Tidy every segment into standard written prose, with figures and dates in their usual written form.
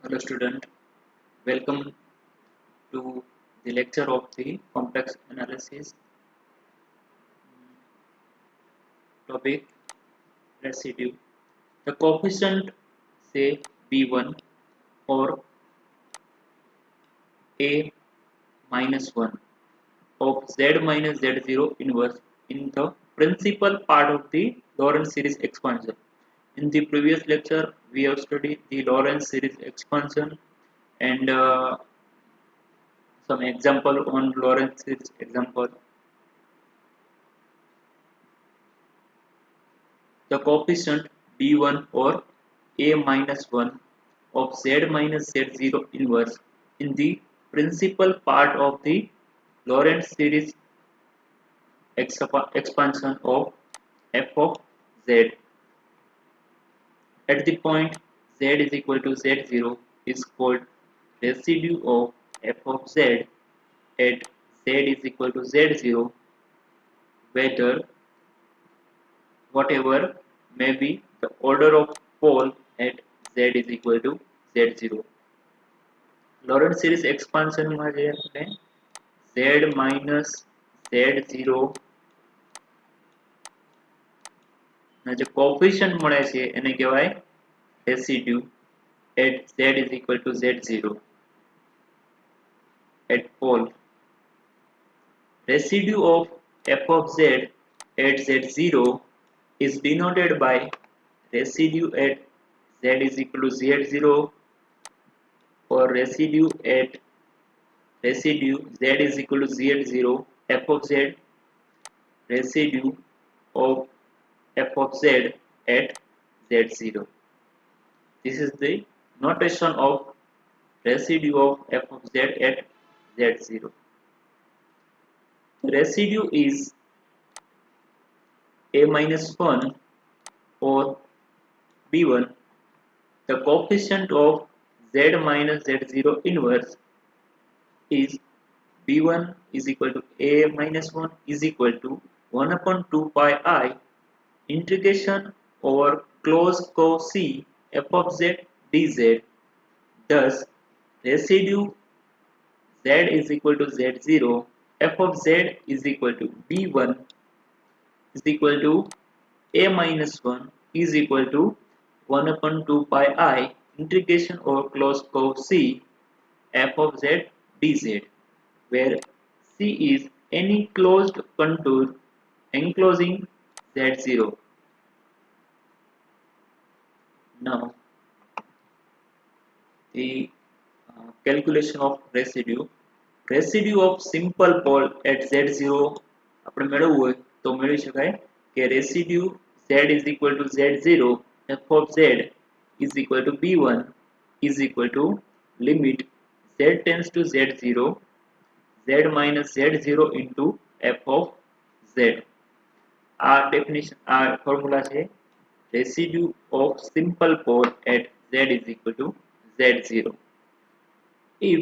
Hello student, welcome to the lecture of the complex analysis topic residue. The coefficient say B1 or A minus 1 of Z minus Z0 inverse in the principal part of the Lorentz series expansion. In the previous lecture, we have studied the Lorentz series expansion and some example on Lorentz series example. The coefficient b1 or a minus 1 of z minus z0 inverse in the principal part of the Lorentz series expansion of f of z at the point z is equal to z0 is called residue of f of z at z is equal to z0, whether whatever may be the order of pole at z is equal to z0. Lorentz series expansion માં જે આપણે z minus z0 ના જે coefficient મળે છે એને કહેવાય residue at z is equal to z0 at pole. Residue of f of z at z0 is denoted by residue at z is equal to z0 or residue z is equal to z0 f of z residue of f of z at z0. This is the notation of residue of f of z at z0. The residue is a minus 1 or b1. The coefficient of z minus z0 inverse is b1 is equal to a minus 1 is equal to 1 upon 2 pi I integration over closed curve C f of z dz. Thus, residue z is equal to z0, f of z is equal to b1 is equal to a minus 1 is equal to 1 upon 2 pi I integration over closed curve C f of z dz, where C is any closed contour enclosing z0. Now, the calculation of residue. Residue of simple pole at z0 આપણે મેળવવું હોય તો મેળવી શકાય કે residue z is equal to z0 f of z is equal to b1 is equal to limit z tends to z0 z minus z0 into f of z. આ definition આ formula છે residue of simple pole at z is equal to z0. If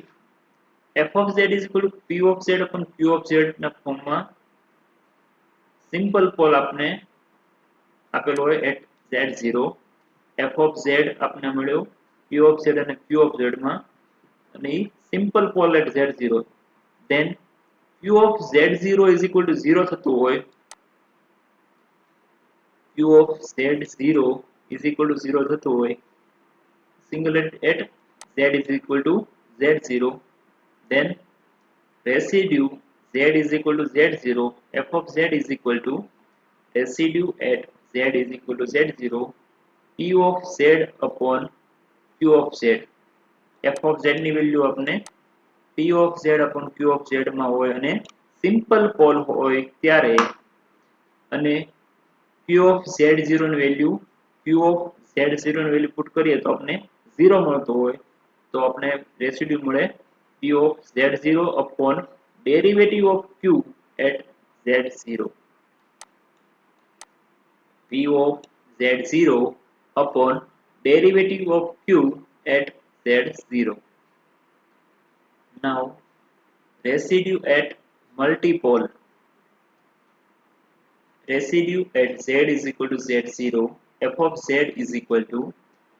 f of z is equal to p of z upon q of z ના ફોર્મમાં simple pole આપણે આપેલો હોય at z0, f of z આપણે મળ્યો p of z અને q of z માં અને ઈ simple pole at z0, then q of z0 is equal to 0 થતું હોય, q of z0 is equal to 0 થતું હોય, single at z is equal to z0, then residue z is equal to z0, f of z is equal to residue at z is equal to z0, p of z upon q of z. f of z ની value આપણે p of z upon q of z માં હોય અને simple pole હોય ત્યારે અને q of z0 ની value q of z0 ની વેલ્યુ પુટ કરીએ તો આપણે 0 મળતો હોય તો આપણે રેસિડ્યુ મળે p of z0 upon derivative of q at z0, p of z0 upon derivative of q at z0. Now, residue at multipole. Residue at z is equal to z0, f of z is equal to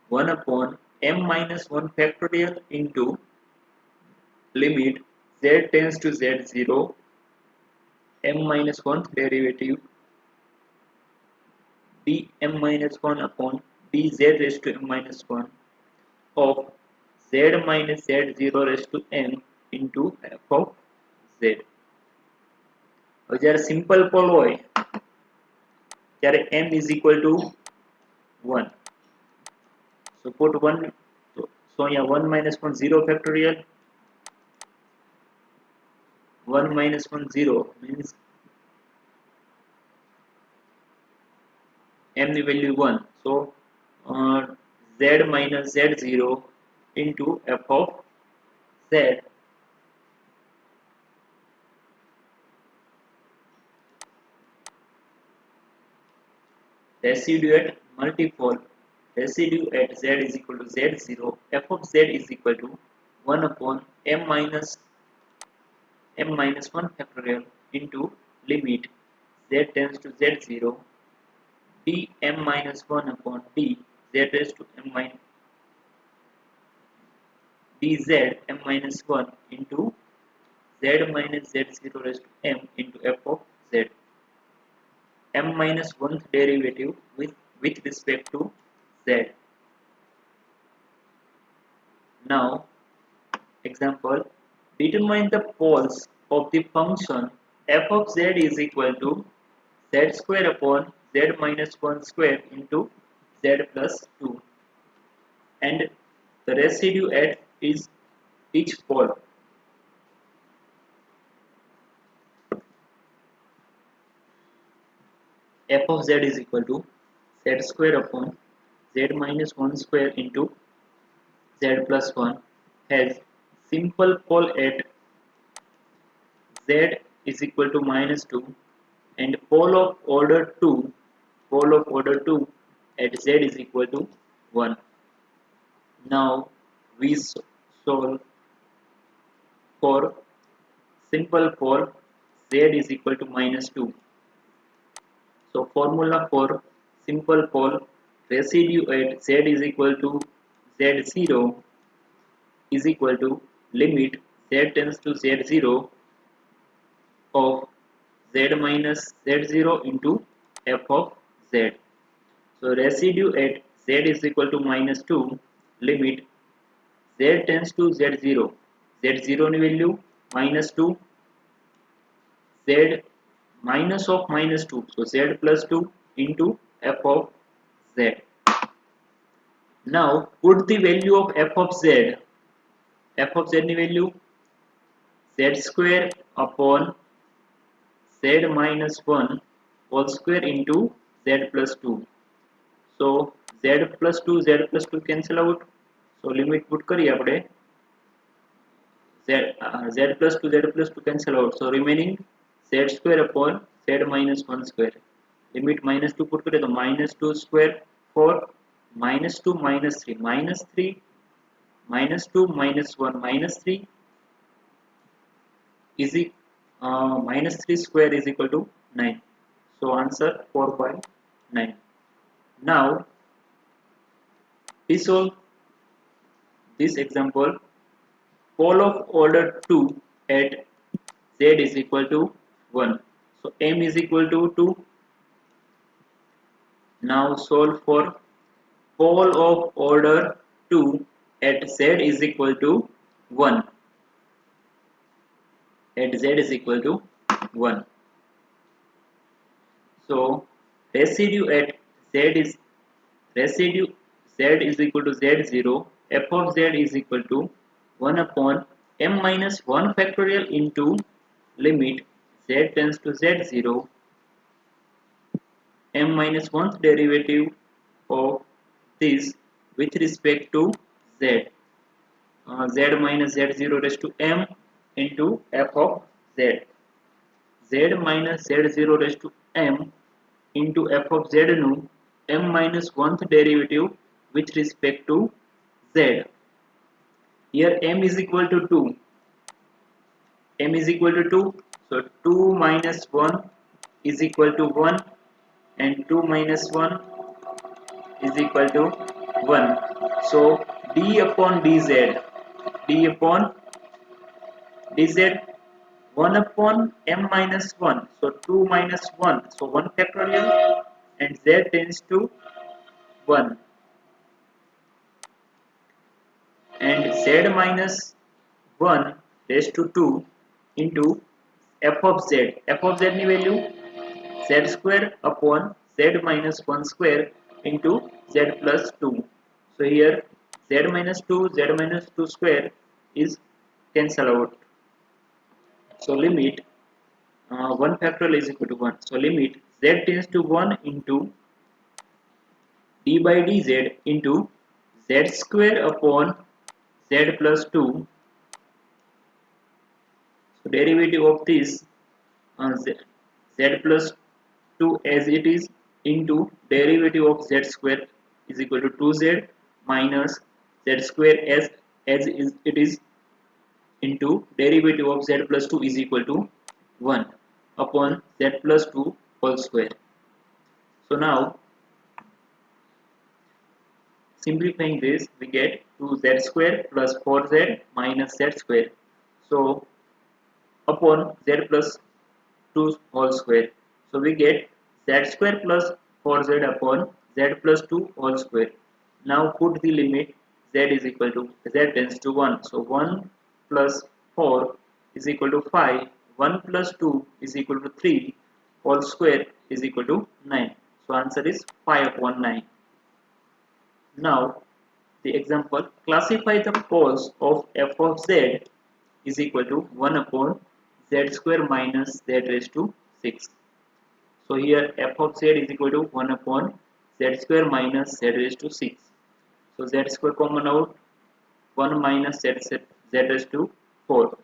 1 upon m minus 1 factorial into limit z tends to z0 m minus 1th derivative dm minus 1 upon dz raised to m minus 1 of z minus z0 raised to m into f of z. હવે જ્યારે simple pole હોય ત્યારે m is equal to 1. So put 1. So here 1 minus 1 0 factorial. 1 minus 1 0 means m the value 1. So z minus z0 into f of z. Residue at multiple. Residue at z is equal to z0. F of z is equal to 1 upon m minus 1 factorial into limit z tends to z0 dm minus 1 upon d z raised to m minus dz m minus 1 into z minus z0 raised to m into f of z. M minus 1th derivative with respect to z. Now, example, determine the poles of the function f of z is equal to z square upon z minus 1 square into z plus 2 and the residue at is each pole. F of z is equal to z square upon z minus 1 square into z plus 1 has simple pole at z is equal to minus 2 and pole of order 2 at z is equal to 1. Now we solve for simple pole z is equal to minus 2. So formula for simple pole residue at z is equal to z0 is equal to limit z tends to z0 of z minus z0 into f of z. So residue at z is equal to minus 2 limit z tends to z0. z0 ની value minus 2 z minus of minus 2 so z plus 2 into f of z. Now put the value of f of z ની value z square upon z minus 1 whole square into z plus 2. So z plus 2 cancel out. So limit put करिए આપણે z plus 2 cancel out. So remaining z square upon z minus 1 square. Limit minus 2 put करिए तो minus 2 square 4 minus 2 minus 3 minus 3 minus 2 minus 1 minus 3 is minus 3 square is equal to 9. So answer 4 by 9. Now we solve this example. Pole of order 2 at z is equal to 1. So m is equal to 2. Now solve for pole of order 2 at z is equal to 1. At z is equal to 1. So residue at z is equal to z0. F of z is equal to 1 upon m minus 1 factorial into limit z tends to z0 m minus 1th derivative of this with respect to z. Z minus z0 raised to m into f of z. Z minus z0 raised to m into f of z nu m minus 1th derivative with respect to z. Here m is equal to 2. M is equal to 2. So 2 minus 1 is equal to 1 and 2 minus 1 is equal to 1. So d upon dz, d upon dz 1 upon m minus 1, so 2 minus 1, so 1 factorial, and z tends to 1, and z minus 1 raised to 2 into f of z. F of z ની value z square upon z minus 1 square into z plus 2. So here z minus 2, z minus 2 square is cancel out. So limit 1 factorial is equal to 1. So limit z tends to 1 into d by dz into z square upon z plus 2. So derivative of this z plus 2 as it is into derivative of z square is equal to 2z minus z square as is it is into derivative of z plus 2 is equal to 1 upon z plus 2 whole square. So now simplifying this, we get 2z square plus 4z minus z square. So upon z plus 2 whole square. So we get z square plus 4z upon z plus 2 whole square. Now put the limit z is equal to z tends to 1. So 1 plus 4 is equal to 5. 1 plus 2 is equal to 3. Whole square is equal to 9. So answer is 5 upon 9. Now the example, classify the poles of f of z is equal to 1 upon z square minus z raised to 6. So here f of z is equal to 1 upon z square minus z raised to 6. So z square common out, 1 minus z raised to 4.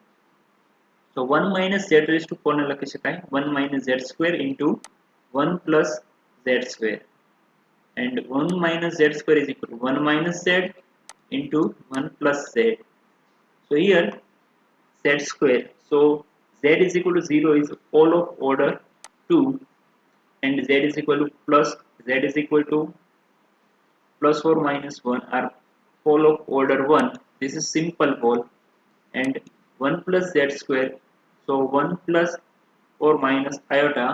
So 1 minus z raised to 4 ને લખી શકાય 1 minus z square into 1 plus z square, and 1 minus z square is equal to 1 minus z into 1 plus z. So here z square, so z is equal to 0 is all of order 2, and z is equal to plus, z is equal to plus or minus 1 are whole of order 1. This is simple pole, and 1 plus z square, so 1 plus or minus iota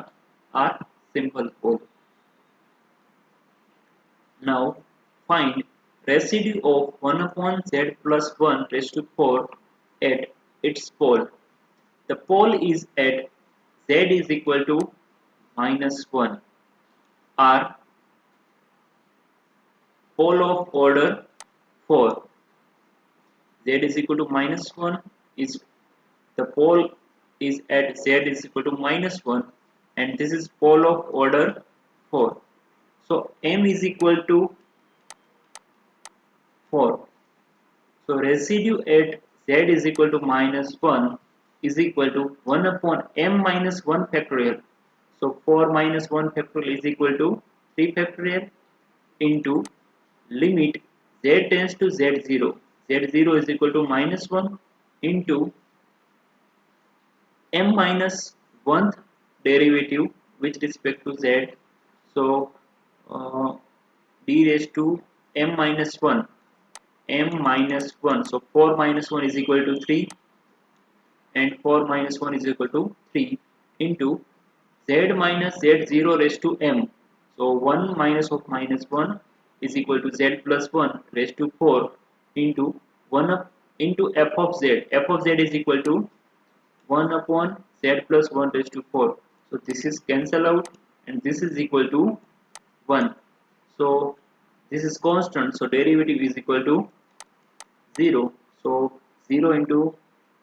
are simple pole. Now find residue of 1 upon z plus 1 raised to 4 at its pole. The pole is at z is equal to minus 1, or pole of order 4. Z is equal to minus 1 is the pole is at z is equal to minus 1, and this is pole of order 4. So m is equal to 4. So residue at z is equal to minus 1 is equal to 1 upon m minus 1 factorial. So 4 minus 1 factorial is equal to 3 factorial into limit z tends to z0. Z0 is equal to minus 1 into m minus 1th derivative with respect to z. So d raised to m minus 1, m minus 1. So 4 minus 1 is equal to 3, and 4 minus 1 is equal to 3 into z minus z0 raised to m. So 1 minus of minus 1 is equal to z plus 1 raised to 4 into 1 up into f of z. F of z is equal to 1 upon z plus 1 raised to 4. So this is cancel out, and this is equal to 1. So this is constant, so derivative is equal to 0. So 0 into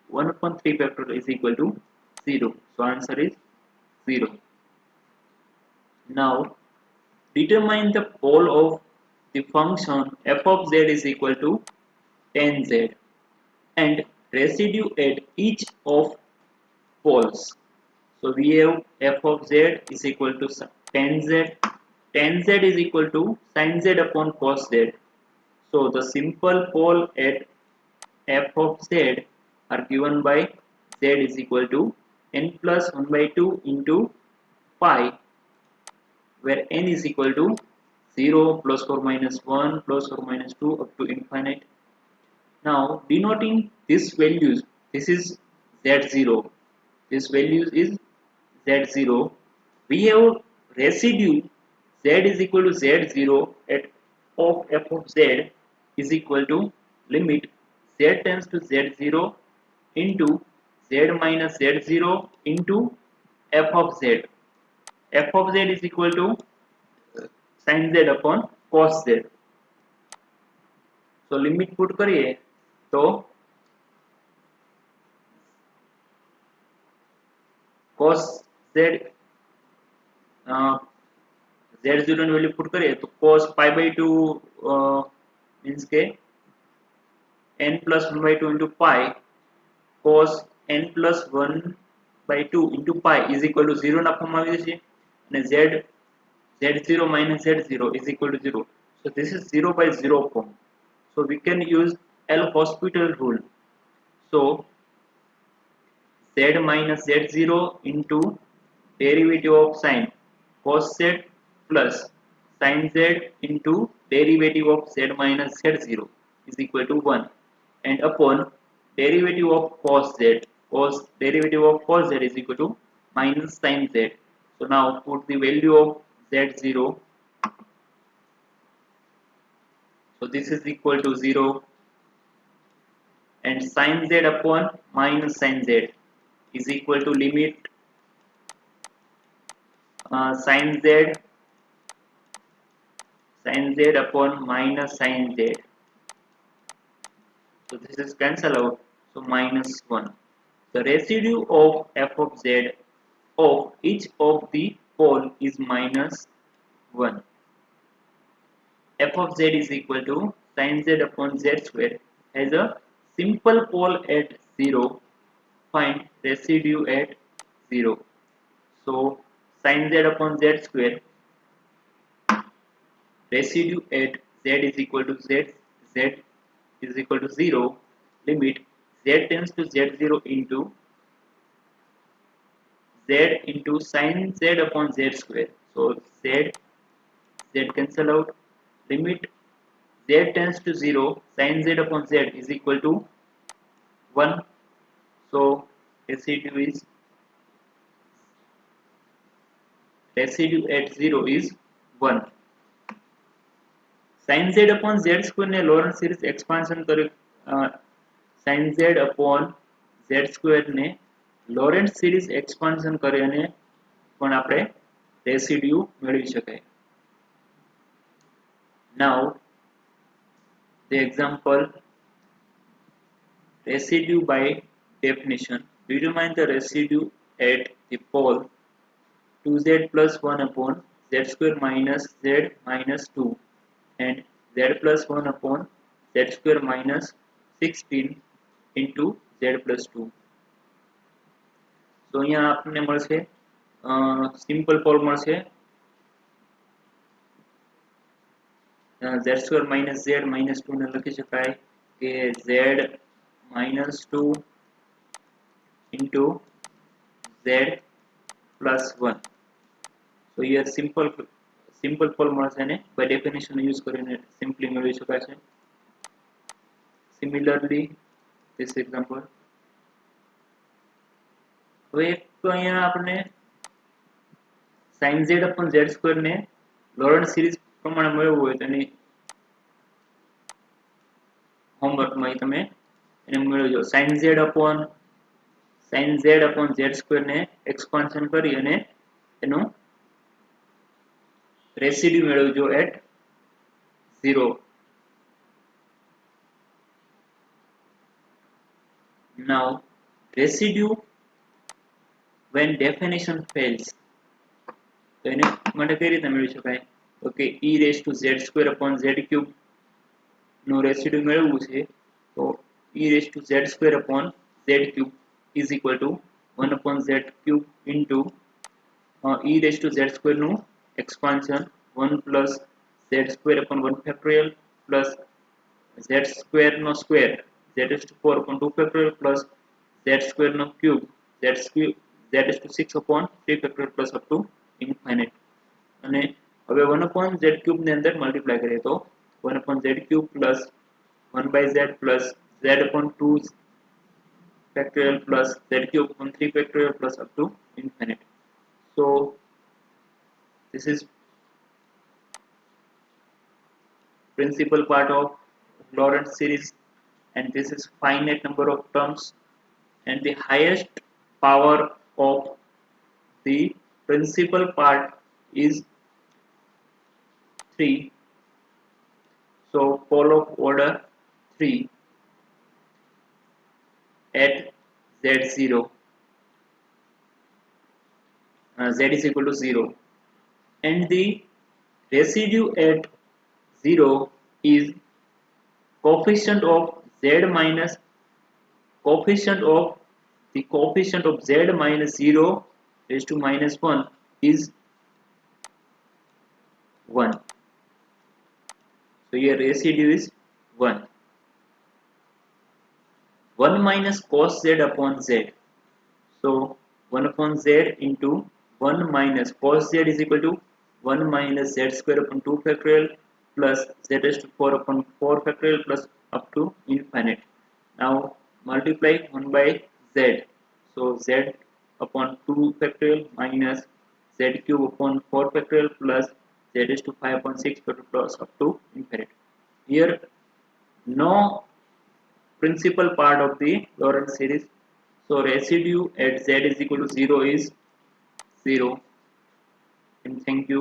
1 upon 3 factorial is equal to 0. So answer is 0. Now determine the pole of the function f of z is equal to tan z, and residue at each of poles. So we have f of z is equal to tan z. Tan z is equal to sin z upon cos z. So the simple pole at f of z are given by z is equal to n plus 1 by 2 into pi, where n is equal to 0 plus or minus 1 plus or minus 2 up to infinite. Now denoting this values, this is z0, this value is z0. We have residue z is equal to z0 at of f of z is equal to limit z tends to z0 into z minus z0 into f of z. F of z is equal to sin z upon cos z. So limit put करिए तो cos z z0 ની value put કરીએ તો cos pi by 2 means કે n plus 1 by 2 into pi cos n plus 1 by 2 into pi is equal to 0 ના ફોર્મમાં આવી જશે અને z0 minus z0 is equal to 0. So this is 0 by 0 form. So we can use L'Hospital rule. So z minus z0 into derivative of sin cos z plus sin z into derivative of z minus z0 is equal to 1 and upon derivative of cos derivative of cos z is equal to minus sin z. So now put the value of z0. So this is equal to 0 and sin z upon minus sin z is equal to limit sin z upon minus sin z. So this is cancel out. So minus 1. The residue of f of z of each of the pole is minus 1. F of z is equal to sin z upon z square. As a simple pole at 0, find residue at 0. So sin z upon z square, residue at z is equal to z is equal to 0, limit z tends to z0 into z into sin z upon z square. So z cancel out, limit z tends to 0, sin z upon z is equal to 1. So residue at 0 is 1. sin z upon z square ને Lorentz series expansion કર્યું sin z upon z square ને Lorentz series expansion કરી અને પણ આપણે residue મેળવી શકાય. Now the example residue by definition. Determine the residue at the pole 2z plus 1 upon z square minus z minus 2 and z plus 1 upon z square minus 16 into z plus 2. So અહીંયા આપણને મળશે simple pole મળશે z square minus z minus 2 ને લખી શકાય કે z minus 2 into z plus 1. So here simple pole મળશે ને by definition use કરીને simply મેળવી શકાય છે. Similarly this example, હવે એક તો અહીંયા આપણે sin z upon z square ને લોરેન્ટ્ઝ સિરીઝ પ્રમાણે મેળવવું હોય તો એની હોમવર્કમાં તમે એને મેળવજો. sin z upon z square ને એક્સપાન્શન કરી અને એનું residue મેળવજો at 0. Now residue when definition fails, તો એને માટે કઈ રીતે મેળવી શકાય તો કે e raised to z square upon z cube no residue મેળવવું છે તો e raised to z square upon z cube is equal to 1 upon z cube into e raised to z square નું expansion 1 plus z square upon 1 factorial plus z square no square z is to 4 upon 2 factorial plus z square no cube z is to 6 upon 3 factorial plus up to infinite. અને હવે 1 upon z cube ની અંદર multiply કરીએ તો 1 upon z cube plus 1 by z plus z upon 2 factorial plus z cube upon 3 factorial plus up to infinite. So this is principal part of Lorentz series, and this is finite number of terms, and the highest power of the principal part is 3. So pole of order 3 at z0, z is equal to 0, and the residue at 0 is coefficient of z minus coefficient of z minus 0 raised to minus 1 is 1. So here residue is 1. 1 minus cos z upon z. So 1 upon z into 1 minus cos z is equal to 1 minus z square upon 2 factorial plus z raised to 4 upon 4 factorial plus up to infinite. Now multiply 1 by z. So z upon 2 factorial minus z cube upon 4 factorial plus z raised to 5 upon 6 factorial plus up to infinite. Here no principal part of the Lorentz series. So residue at z is equal to 0 is 0. And thank you.